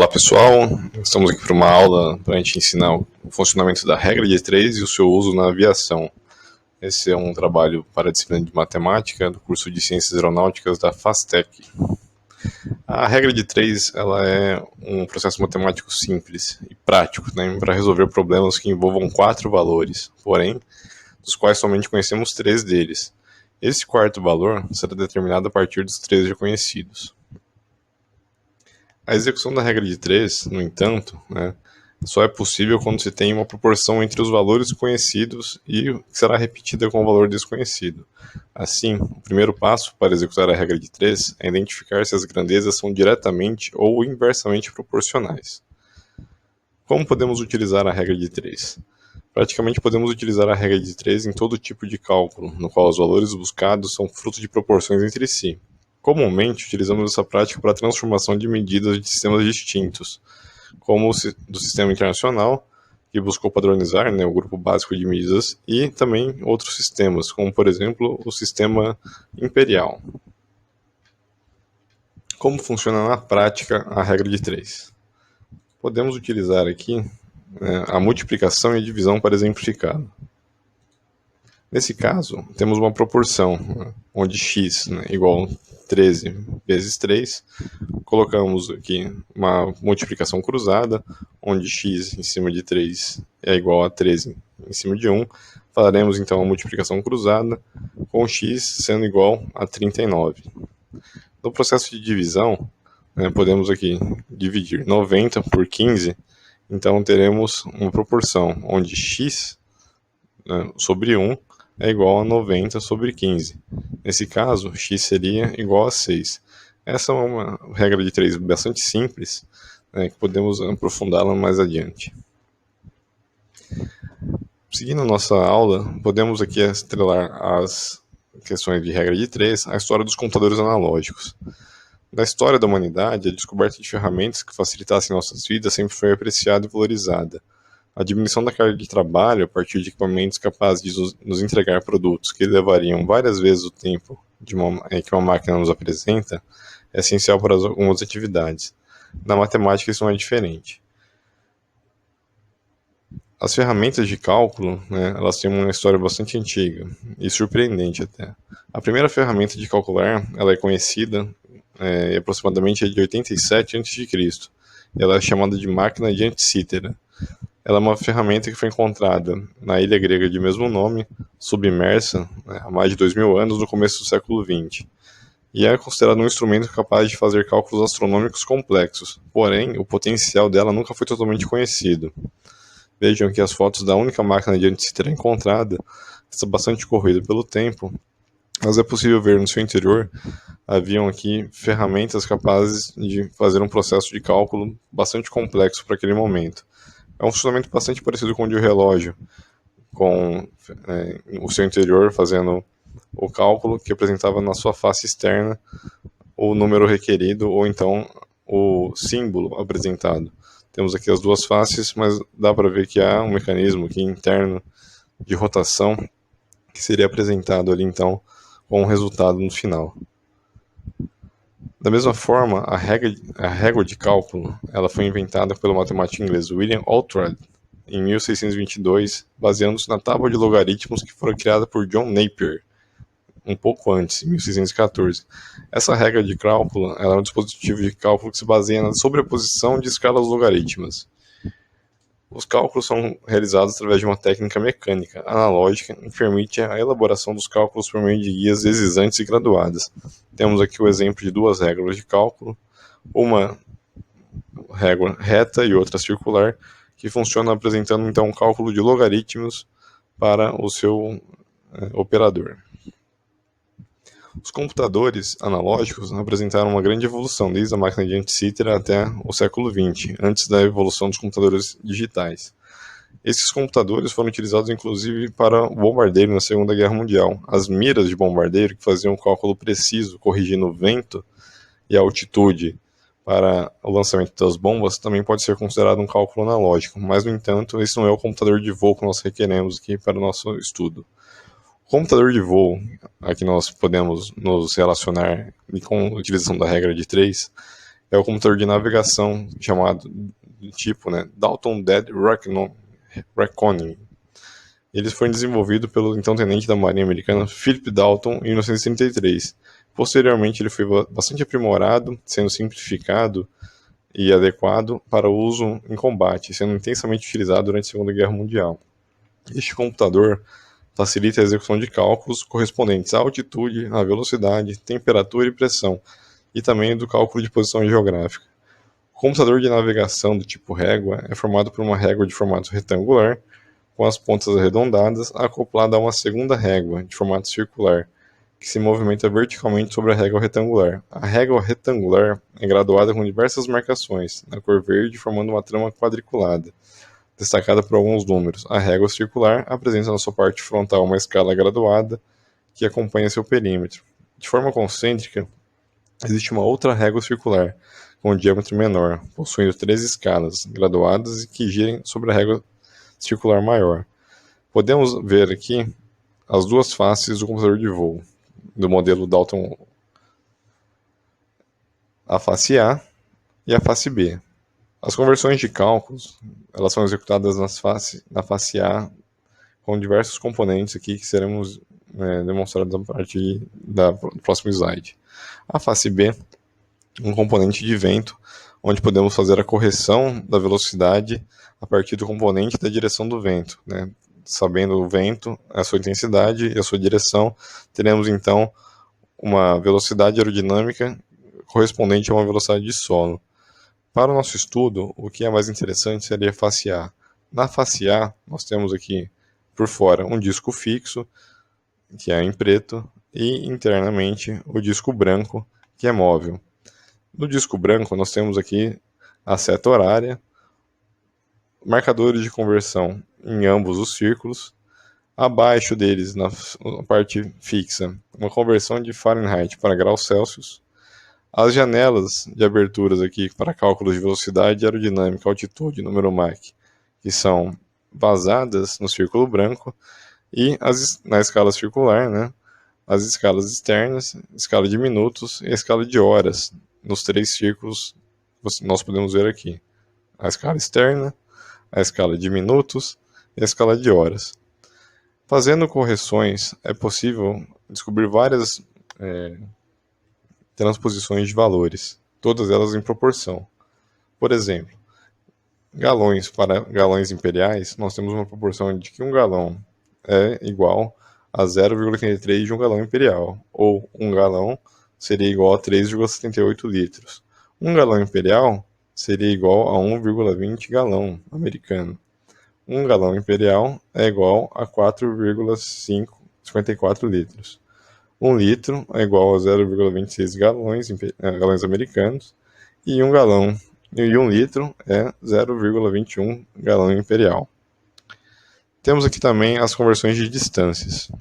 Olá pessoal, estamos aqui para uma aula para a gente ensinar o funcionamento da regra de 3 e o seu uso na aviação. Esse é um trabalho para a disciplina de matemática do curso de Ciências Aeronáuticas da FASTEC. A regra de 3 ela é um processo matemático simples e prático, né, para resolver problemas que envolvam 4 valores, porém, dos quais somente conhecemos 3 deles. Esse quarto valor será determinado a partir dos 3 já conhecidos. A execução da regra de 3, no entanto, só é possível quando se tem uma proporção entre os valores conhecidos e que será repetida com o valor desconhecido. Assim, o primeiro passo para executar a regra de 3 é identificar se as grandezas são diretamente ou inversamente proporcionais. Como podemos utilizar a regra de 3? Praticamente podemos utilizar a regra de 3 em todo tipo de cálculo, no qual os valores buscados são fruto de proporções entre si. Comumente, utilizamos essa prática para a transformação de medidas de sistemas distintos, como o do Sistema Internacional, que buscou padronizar o grupo básico de medidas, e também outros sistemas, como, por exemplo, o Sistema Imperial. Como funciona na prática a regra de 3? Podemos utilizar aqui a multiplicação e a divisão para exemplificar. Nesse caso, temos uma proporção, onde x igual a 13 vezes 3. Colocamos aqui uma multiplicação cruzada, onde x em cima de 3 é igual a 13 em cima de 1. Faremos então a multiplicação cruzada, com x sendo igual a 39. No processo de divisão, podemos aqui dividir 90 por 15, então teremos uma proporção onde x sobre 1 é igual a 90 sobre 15. Nesse caso, x seria igual a 6. Essa é uma regra de 3 bastante simples, que podemos aprofundá-la mais adiante. Seguindo a nossa aula, podemos aqui estrelar as questões de regra de 3 à história dos computadores analógicos. Na história da humanidade, a descoberta de ferramentas que facilitassem nossas vidas sempre foi apreciada e valorizada. A diminuição da carga de trabalho a partir de equipamentos capazes de nos entregar produtos que levariam várias vezes o tempo que uma máquina nos apresenta é essencial para algumas atividades. Na matemática isso não é diferente. As ferramentas de cálculo, elas têm uma história bastante antiga e surpreendente até. A primeira ferramenta de calcular, ela é conhecida aproximadamente de 87 a.C. Ela é chamada de máquina de Antíctera. Ela é uma ferramenta que foi encontrada na ilha grega de mesmo nome, submersa há mais de 2000 anos no começo do século XX. E é considerada um instrumento capaz de fazer cálculos astronômicos complexos, porém o potencial dela nunca foi totalmente conhecido. Vejam que as fotos da única máquina de Antíctera encontrada está bastante corrida pelo tempo, mas é possível ver no seu interior haviam aqui ferramentas capazes de fazer um processo de cálculo bastante complexo para aquele momento. É um funcionamento bastante parecido com o de um relógio, com o seu interior fazendo o cálculo que apresentava na sua face externa o número requerido ou então o símbolo apresentado. Temos aqui as duas faces, mas dá para ver que há um mecanismo aqui interno de rotação que seria apresentado ali então com o resultado no final. Da mesma forma, a régua de cálculo ela foi inventada pelo matemático inglês William Oughtred em 1622, baseando-se na tábua de logaritmos que foi criada por John Napier um pouco antes, em 1614. Essa regra de cálculo ela é um dispositivo de cálculo que se baseia na sobreposição de escalas logarítmicas. Os cálculos são realizados através de uma técnica mecânica analógica que permite a elaboração dos cálculos por meio de guias excisantes e graduadas. Temos aqui o exemplo de duas regras de cálculo, uma régua reta e outra circular, que funcionam apresentando então um cálculo de logaritmos para o seu operador. Os computadores analógicos apresentaram uma grande evolução desde a máquina de Antíctera até o século XX, antes da evolução dos computadores digitais. Esses computadores foram utilizados inclusive para o bombardeiro na Segunda Guerra Mundial. As miras de bombardeiro, que faziam um cálculo preciso, corrigindo o vento e a altitude para o lançamento das bombas, também pode ser considerado um cálculo analógico, mas, no entanto, esse não é o computador de voo que nós requeremos aqui para o nosso estudo. O computador de voo, a que nós podemos nos relacionar com a utilização da regra de 3, é o computador de navegação chamado tipo, né, Dalton Dead Reckoning. Ele foi desenvolvido pelo então tenente da Marinha Americana Philip Dalton em 1933. Posteriormente, ele foi bastante aprimorado, sendo simplificado e adequado para o uso em combate, sendo intensamente utilizado durante a Segunda Guerra Mundial. Este computador facilita a execução de cálculos correspondentes à altitude, à velocidade, temperatura e pressão, e também do cálculo de posição geográfica. O computador de navegação do tipo régua é formado por uma régua de formato retangular, com as pontas arredondadas, acoplada a uma segunda régua, de formato circular, que se movimenta verticalmente sobre a régua retangular. A régua retangular é graduada com diversas marcações, na cor verde, formando uma trama quadriculada, destacada por alguns números. A régua circular apresenta na sua parte frontal uma escala graduada que acompanha seu perímetro. De forma concêntrica, existe uma outra régua circular, com um diâmetro menor, possuindo 3 escalas graduadas e que girem sobre a régua circular maior. Podemos ver aqui as duas faces do computador de voo, do modelo Dalton, a face A e a face B. As conversões de cálculos, elas são executadas na face A com diversos componentes aqui que seremos demonstrados a partir do próximo slide. A face B, um componente de vento, onde podemos fazer a correção da velocidade a partir do componente da direção do vento, né? Sabendo o vento, a sua intensidade e a sua direção, teremos então uma velocidade aerodinâmica correspondente a uma velocidade de solo. Para o nosso estudo, o que é mais interessante seria a face A. Na face A, nós temos aqui por fora um disco fixo, que é em preto, e internamente o disco branco, que é móvel. No disco branco, nós temos aqui a seta horária, marcadores de conversão em ambos os círculos, abaixo deles, na parte fixa, uma conversão de Fahrenheit para graus Celsius, as janelas de aberturas aqui para cálculos de velocidade, aerodinâmica, altitude, número Mach, que são vazadas no círculo branco, e na escala circular, né, as escalas externas, escala de minutos e a escala de horas, nos 3 círculos nós podemos ver aqui. A escala externa, a escala de minutos e a escala de horas. Fazendo correções, é possível descobrir várias transposições de valores, todas elas em proporção. Por exemplo, galões para galões imperiais, nós temos uma proporção de que um galão é igual a 0,83 de um galão imperial, ou um galão seria igual a 3,78 litros. Um galão imperial seria igual a 1,20 galão americano. Um galão imperial é igual a 4,54 litros. 1 litro é igual a 0,26 galões americanos, e 1 litro é 0,21 galão imperial. Temos aqui também as conversões de distâncias.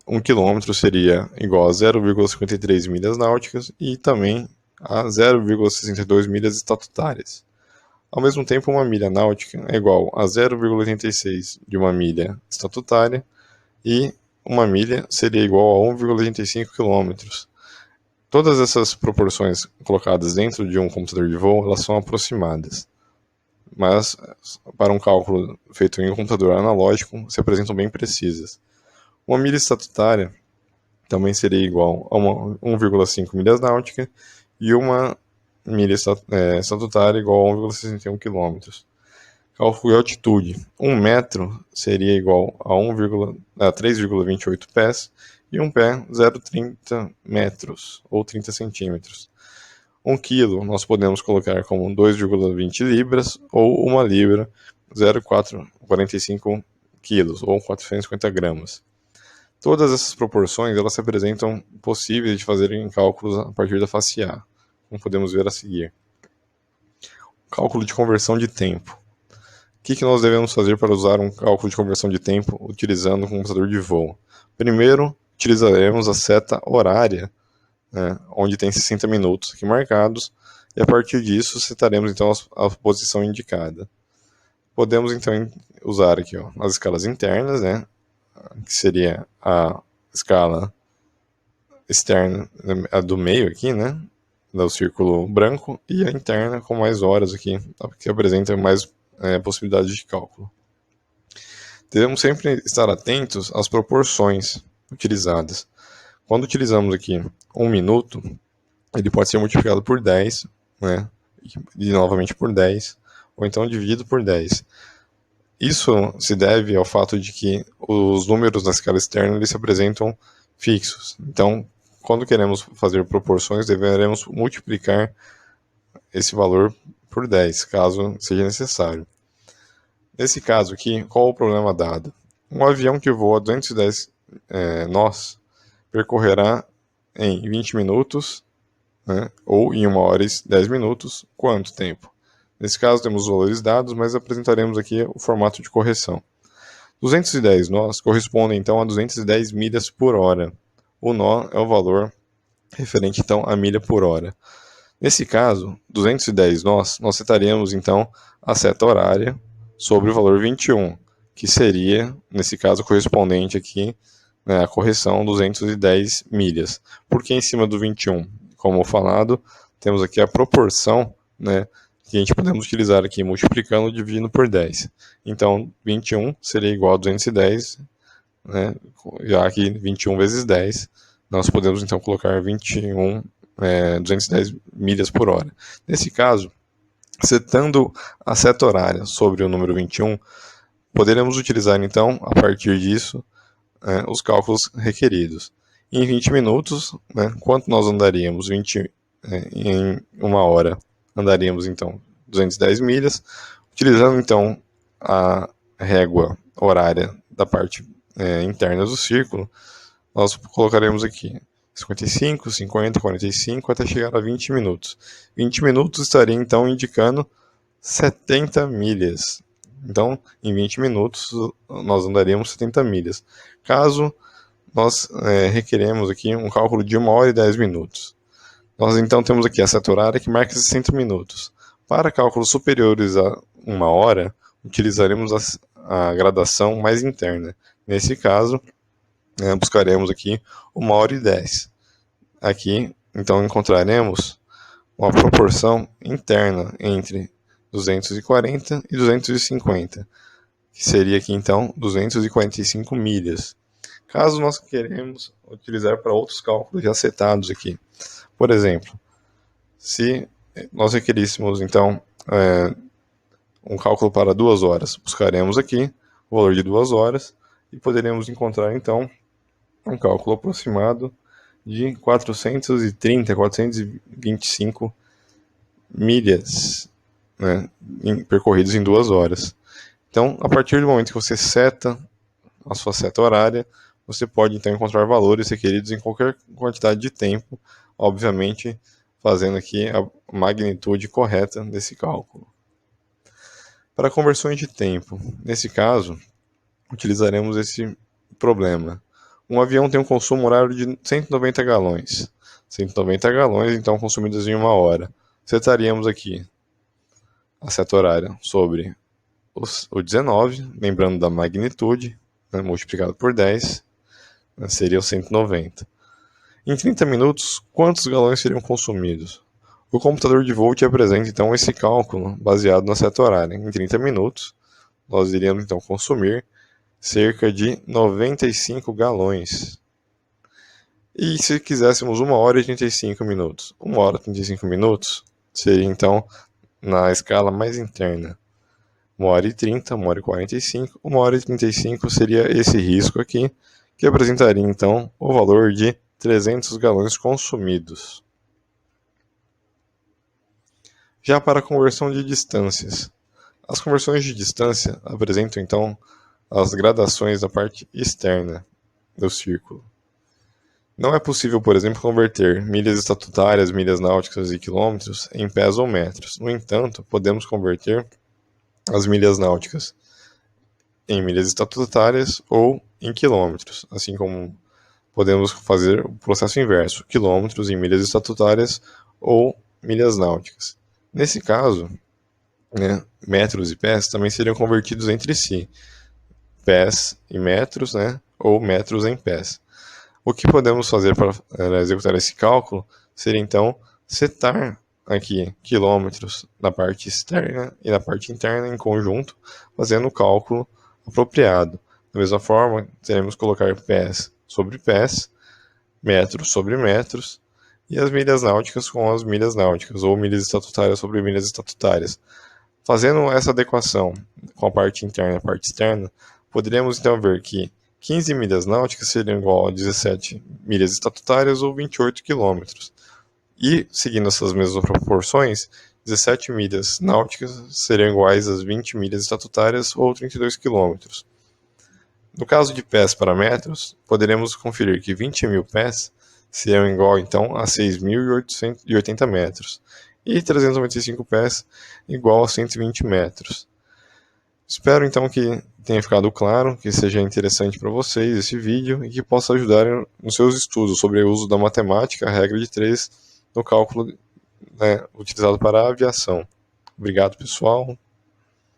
1 quilômetro seria igual a 0,53 milhas náuticas e também a 0,62 milhas estatutárias. Ao mesmo tempo, uma milha náutica é igual a 0,86 de uma milha estatutária e uma milha seria igual a 1,85 km. Todas essas proporções colocadas dentro de um computador de voo, elas são aproximadas. Mas, para um cálculo feito em um computador analógico, se apresentam bem precisas. Uma milha estatutária também seria igual a 1,5 milhas náuticas e uma milha estatutária igual a 1,61 km. Cálculo de altitude. 1 metro seria igual a 3,28 pés e um pé 0,30 metros ou 30 centímetros. 1 quilo nós podemos colocar como 2,20 libras ou 1 libra 0,445 quilos ou 450 gramas. Todas essas proporções elas se apresentam possíveis de fazerem cálculos a partir da face A, como podemos ver a seguir. Cálculo de conversão de tempo. O que nós devemos fazer para usar um cálculo de conversão de tempo utilizando um computador de voo? Primeiro, utilizaremos a seta horária, né, onde tem 60 minutos aqui marcados, e a partir disso setaremos então a posição indicada. Podemos então usar aqui as escalas internas, né, que seria a escala externa, a do meio aqui, né, do círculo branco, e a interna com mais horas aqui, que apresenta mais possibilidades de cálculo. Devemos sempre estar atentos às proporções utilizadas. Quando utilizamos aqui 1 minuto, ele pode ser multiplicado por 10, né? E novamente por 10, ou então dividido por 10. Isso se deve ao fato de que os números na escala externa eles se apresentam fixos. Então, quando queremos fazer proporções, deveremos multiplicar esse valor por 10, caso seja necessário. Nesse caso aqui, qual o problema dado? Um avião que voa 210 nós percorrerá em 20 minutos, né, ou em 1 hora e 10 minutos, quanto tempo? Nesse caso temos os valores dados, mas apresentaremos aqui o formato de correção. 210 nós correspondem então a 210 milhas por hora. O nó é o valor referente então a milha por hora. Nesse caso, 210 nós setaremos então a seta horária sobre o valor 21, que seria, nesse caso, correspondente aqui, né, a correção 210 milhas. Por que em cima do 21? Como falado, temos aqui a proporção, né, que a gente podemos utilizar aqui multiplicando dividindo por 10. Então, 21 seria igual a 210, né, já que 21 vezes 10, nós podemos então colocar 210 milhas por hora. Nesse caso, setando a seta horária sobre o número 21, poderemos utilizar então, a partir disso, os cálculos requeridos. Em 20 minutos, né, quanto nós andaríamos? Em 1 hora, andaríamos então 210 milhas. Utilizando então a régua horária da parte interna do círculo, nós colocaremos aqui 55, 50, 45, até chegar a 20 minutos. 20 minutos estaria então indicando 70 milhas. Então, em 20 minutos, nós andaríamos 70 milhas. Caso nós requeremos aqui um cálculo de 1 hora e 10 minutos. Nós então temos aqui a seta horária que marca 60 minutos. Para cálculos superiores a 1 hora, utilizaremos a gradação mais interna. Nesse caso, buscaremos aqui 1 hora e 10. Aqui, então, encontraremos uma proporção interna entre 240 e 250, que seria aqui, então, 245 milhas. Caso nós queremos utilizar para outros cálculos já setados aqui, por exemplo, se nós requeríssemos, então, um cálculo para 2 horas, buscaremos aqui o valor de 2 horas e poderemos encontrar, então, um cálculo aproximado de 430, 425 milhas, né, percorridos em 2 horas. Então, a partir do momento que você seta a sua seta horária, você pode então encontrar valores requeridos em qualquer quantidade de tempo, obviamente fazendo aqui a magnitude correta desse cálculo. Para conversões de tempo, nesse caso, utilizaremos esse problema. Um avião tem um consumo horário de 190 galões. 190 galões, então, consumidos em 1 hora. Setaríamos aqui a seta horária sobre o 19, lembrando da magnitude, né, multiplicado por 10, né, seria o 190. Em 30 minutos, quantos galões seriam consumidos? O computador de Volt apresenta então esse cálculo baseado na seta horária. Em 30 minutos, nós iríamos então consumir cerca de 95 galões. E se quiséssemos 1 hora e 35 minutos? 1 hora e 35 minutos seria então na escala mais interna. 1 hora e 30, 1 hora e 45, 1 hora e 35 seria esse risco aqui, que apresentaria então o valor de 300 galões consumidos. Já para a conversão de distâncias. As conversões de distância apresentam então as gradações da parte externa do círculo. Não é possível, por exemplo, converter milhas estatutárias, milhas náuticas e quilômetros em pés ou metros. No entanto, podemos converter as milhas náuticas em milhas estatutárias ou em quilômetros, assim como podemos fazer o processo inverso, quilômetros em milhas estatutárias ou milhas náuticas. Nesse caso, né, metros e pés também seriam convertidos entre si, pés em metros, né, ou metros em pés. O que podemos fazer para executar esse cálculo seria então setar aqui quilômetros na parte externa e na parte interna em conjunto, fazendo o cálculo apropriado. Da mesma forma, teremos que colocar pés sobre pés, metros sobre metros, e as milhas náuticas com as milhas náuticas, ou milhas estatutárias sobre milhas estatutárias. Fazendo essa adequação com a parte interna e a parte externa, poderíamos então ver que 15 milhas náuticas seriam igual a 17 milhas estatutárias ou 28 quilômetros. E, seguindo essas mesmas proporções, 17 milhas náuticas seriam iguais às 20 milhas estatutárias ou 32 quilômetros. No caso de pés para metros, poderemos conferir que 20 mil pés seriam igual então a 6.080 metros e 395 pés igual a 120 metros. Espero então que tenha ficado claro, que seja interessante para vocês esse vídeo e que possa ajudar nos seus estudos sobre o uso da matemática, a regra de 3, no cálculo utilizado para a aviação. Obrigado, pessoal.